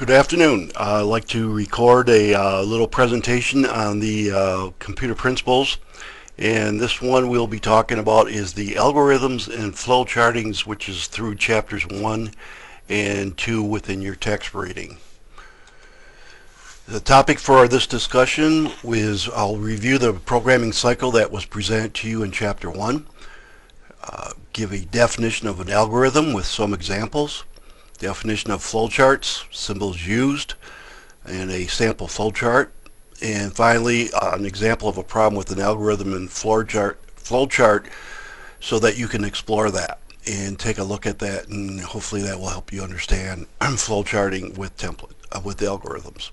Good afternoon. I'd like to record a little presentation on the computer principles, and this one we'll be talking about is the algorithms and flow chartings, which is through chapters 1 and 2 within your text reading. The topic for this discussion is I'll review the programming cycle that was presented to you in chapter 1, give a definition of an algorithm with some examples, definition of flowcharts, symbols used, and a sample flowchart, and finally an example of a problem with an algorithm and flowchart so that you can explore that and take a look at that, and hopefully that will help you understand flowcharting with with algorithms.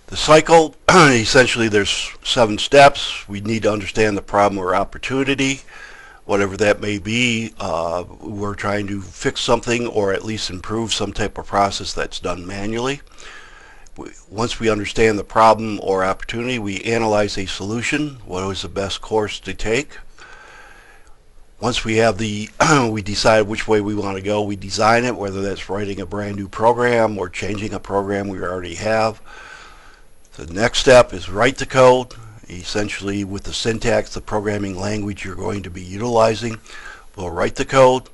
The cycle, essentially there's 7 steps. We need to understand the problem or opportunity, whatever that may be. We're trying to fix something or at least improve some type of process that's done manually. Once we understand the problem or opportunity, we analyze a solution. What is the best course to take? Once we have we decide which way we want to go, we design it, whether that's writing a brand new program or changing a program we already have. The next step is write the code. Essentially, with the syntax, the programming language you're going to be utilizing, we'll write the code.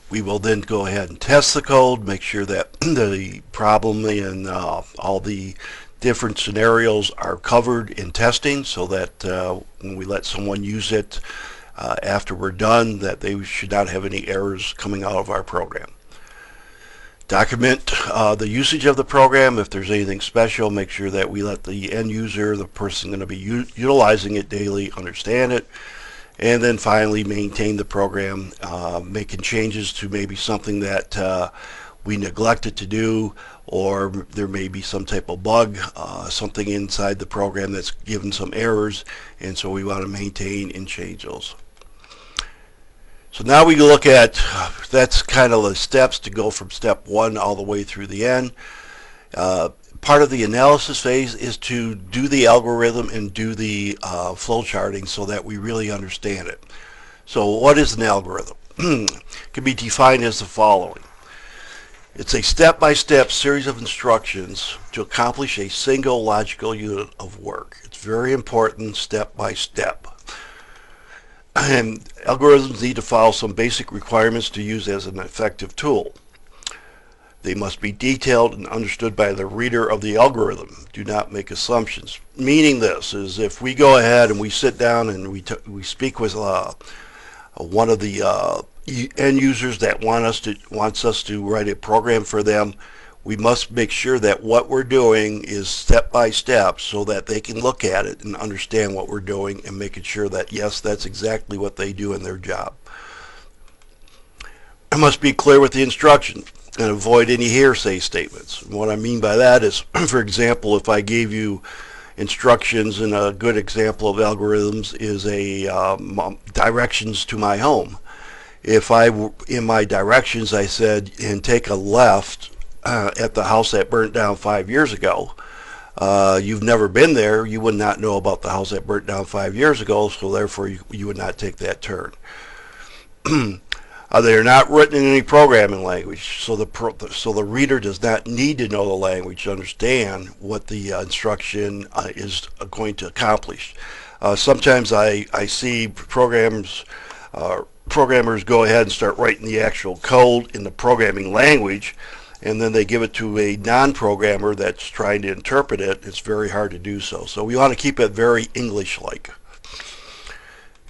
We will then go ahead and test the code, make sure that the problem and all the different scenarios are covered in testing, so that when we let someone use it after we're done, that they should not have any errors coming out of our program. Document the usage of the program. If there's anything special, make sure that we let the end user, the person going to be utilizing it daily, understand it. And then finally maintain the program, making changes to maybe something that we neglected to do, or there may be some type of bug, something inside the program that's given some errors, and so we want to maintain and change those. So now we look at, that's kind of the steps to go from step 1 all the way through the end. Part of the analysis phase is to do the algorithm and do the flow charting so that we really understand it. So what is an algorithm? It can be defined as the following. It's a step-by-step series of instructions to accomplish a single logical unit of work. It's very important, step by step. And algorithms need to follow some basic requirements to use as an effective tool. They must be detailed and understood by the reader of the algorithm. Do not make assumptions. Meaning this is, if we go ahead and we sit down and we speak with one of the end users that wants us to write a program for them, we must make sure that what we're doing is step by step so that they can look at it and understand what we're doing, and making sure that yes, that's exactly what they do in their job. I must be clear with the instructions and avoid any hearsay statements. And what I mean by that is, for example, if I gave you instructions, and a good example of algorithms is a directions to my home. If in my directions I said, and take a left at the house that burnt down 5 years ago, you've never been there, you would not know about the house that burnt down 5 years ago, so therefore you would not take that turn. They are not written in any programming language, so the reader does not need to know the language to understand what the instruction is going to accomplish. Sometimes I see programmers go ahead and start writing the actual code in the programming language, and then they give it to a non-programmer that's trying to interpret it. It's very hard to do so. So we want to keep it very English-like.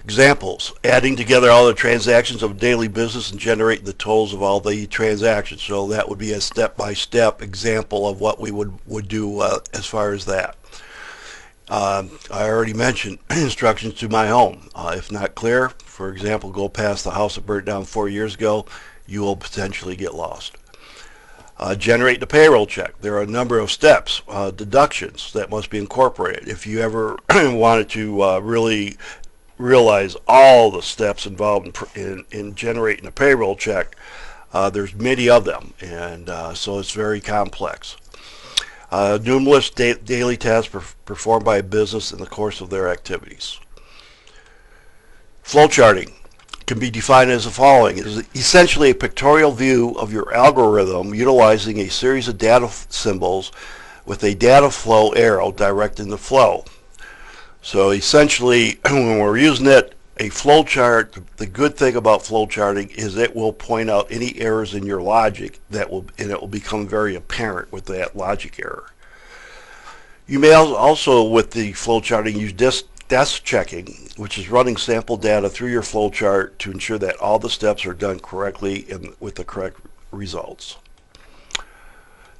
Examples: adding together all the transactions of daily business and generating the totals of all the transactions. So that would be a step-by-step example of what we would do as far as that. I already mentioned instructions to my home. If not clear, for example, go past the house that burnt down 4 years ago, you will potentially get lost. Generate the payroll check. There are a number of steps, deductions that must be incorporated. If you ever wanted to really realize all the steps involved in generating a payroll check, there's many of them, and so it's very complex. Numerous daily tasks performed by a business in the course of their activities. Flow charting. can be defined as the following. It is essentially a pictorial view of your algorithm utilizing a series of data symbols with a data flow arrow directing the flow. So essentially, when we're using it, a flow chart, the good thing about flow charting is it will point out any errors in your logic and it will become very apparent with that logic error. You may also, with the flow charting, use desk checking, which is running sample data through your flow chart to ensure that all the steps are done correctly and with the correct results.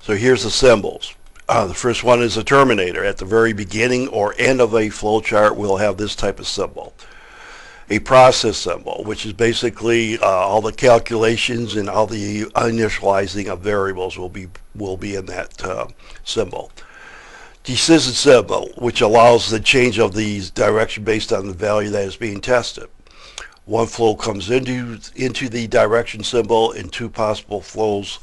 So here's the symbols. The first one is a terminator. At the very beginning or end of a flow chart, we'll have this type of symbol. A process symbol, which is basically all the calculations and all the initializing of variables will be in that symbol. Decision symbol, which allows the change of these direction based on the value that is being tested. One flow comes into the direction symbol and two possible flows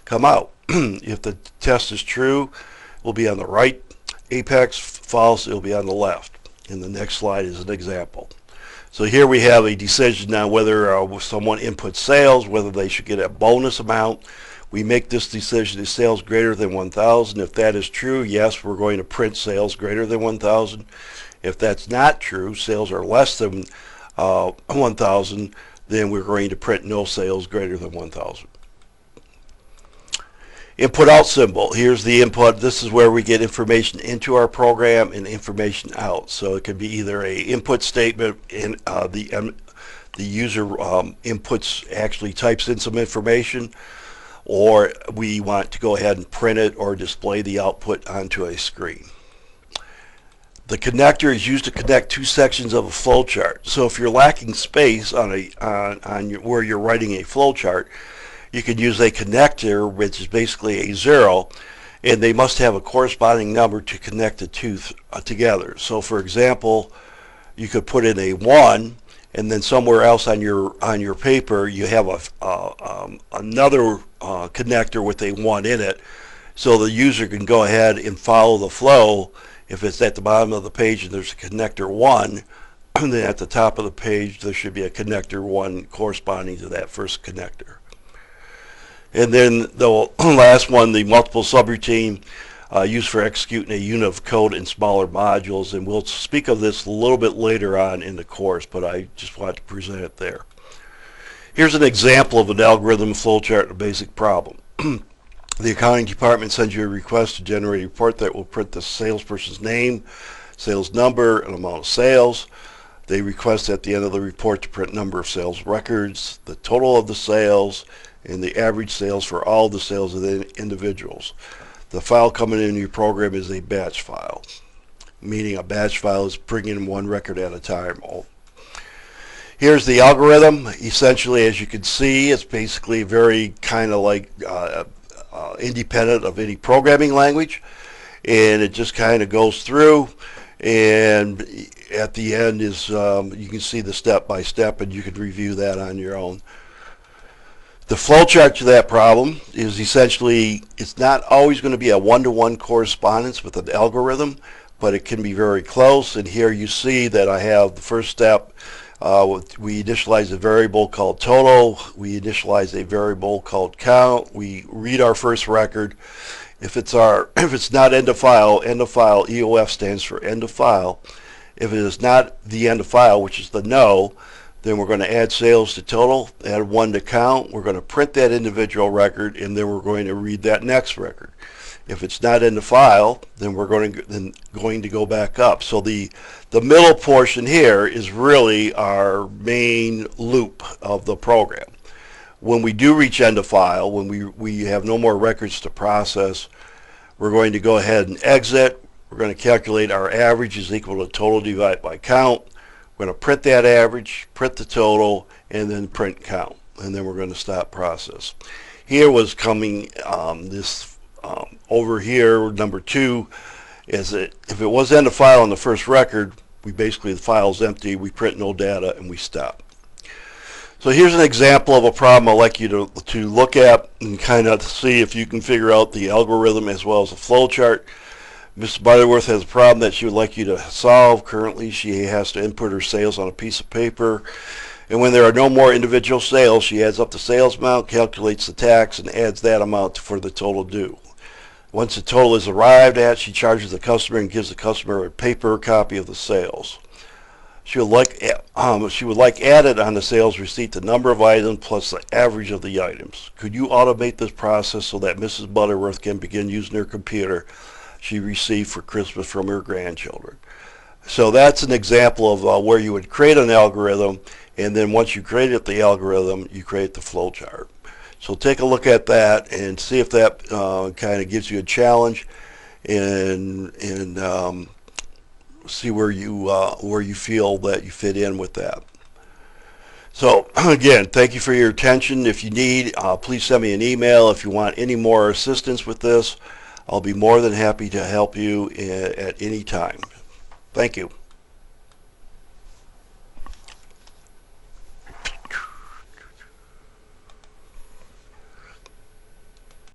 come out. If the test is true, it will be on the right apex. False, it will be on the left. And the next slide is an example. So here we have a decision on whether someone inputs sales, whether they should get a bonus amount. We make this decision: is sales greater than 1,000? If that is true, yes, we're going to print sales greater than 1,000. If that's not true, sales are less than 1,000, then we're going to print no sales greater than 1,000. Input out symbol. Here's the input. This is where we get information into our program and information out. So it can be either a input statement in the user inputs, actually types in some information, or we want to go ahead and print it or display the output onto a screen. The connector is used to connect two sections of a flow chart. So if you're lacking space on where you're writing a flow chart, you could use a connector, which is basically a 0, and they must have a corresponding number to connect the two together. So for example, you could put in a 1, and then somewhere else on your paper you have another connector with a 1 in it, so the user can go ahead and follow the flow. If it's at the bottom of the page and there's a connector 1, then at the top of the page there should be a connector 1 corresponding to that first connector. And then the last one, the multiple subroutine, used for executing a unit of code in smaller modules, and we'll speak of this a little bit later on in the course, but I just wanted to present it there. Here's an example of an algorithm flowchart, a basic problem. The accounting department sends you a request to generate a report that will print the salesperson's name, sales number, and amount of sales. They request at the end of the report to print number of sales records, the total of the sales, and the average sales for all the sales of the individuals. The file coming in your program is a batch file, meaning a batch file is bringing in one record at a time. Here's the algorithm. Essentially, as you can see, it's basically very kind of like independent of any programming language, and it just kind of goes through, and at the end is you can see the step by step, and you could review that on your own. The flowchart to that problem is essentially, it's not always going to be a one-to-one correspondence with an algorithm, but it can be very close. And here you see that I have the first step. We initialize a variable called total. We initialize a variable called count. We read our first record. If it's not end of file, EOF stands for end of file. If it is not the end of file, which is the no, then we're going to add sales to total, add 1 to count. We're going to print that individual record, and then we're going to read that next record. If it's not in the file, then we're going to go back up. So the middle portion here is really our main loop of the program. When we do reach end of file, when we have no more records to process, we're going to go ahead and exit. We're going to calculate our average is equal to total divided by count. We're going to print that average, print the total, and then print count, and then we're going to stop process. Here was coming over here, number 2, is that if it was end of file on the first record, the file's empty, we print no data, and we stop. So here's an example of a problem I'd like you to look at and kind of see if you can figure out the algorithm as well as the flow chart. Ms. Butterworth has a problem that she would like you to solve. Currently, she has to input her sales on a piece of paper, And when there are no more individual sales, she adds up the sales amount, calculates the tax, and adds that amount for the total due. Once the total is arrived at, she charges the customer and gives the customer a paper copy of the sales. She would like added on the sales receipt the number of items plus the average of the items. Could you automate this process so that Mrs. Butterworth can begin using her computer she received for Christmas from her grandchildren? So that's an example of where you would create an algorithm, and then once you created the algorithm, you create the flowchart. So take a look at that and see if that kind of gives you a challenge, and see where you feel that you fit in with that. So again, thank you for your attention. If you need, please send me an email. If you want any more assistance with this, I'll be more than happy to help you at any time. Thank you.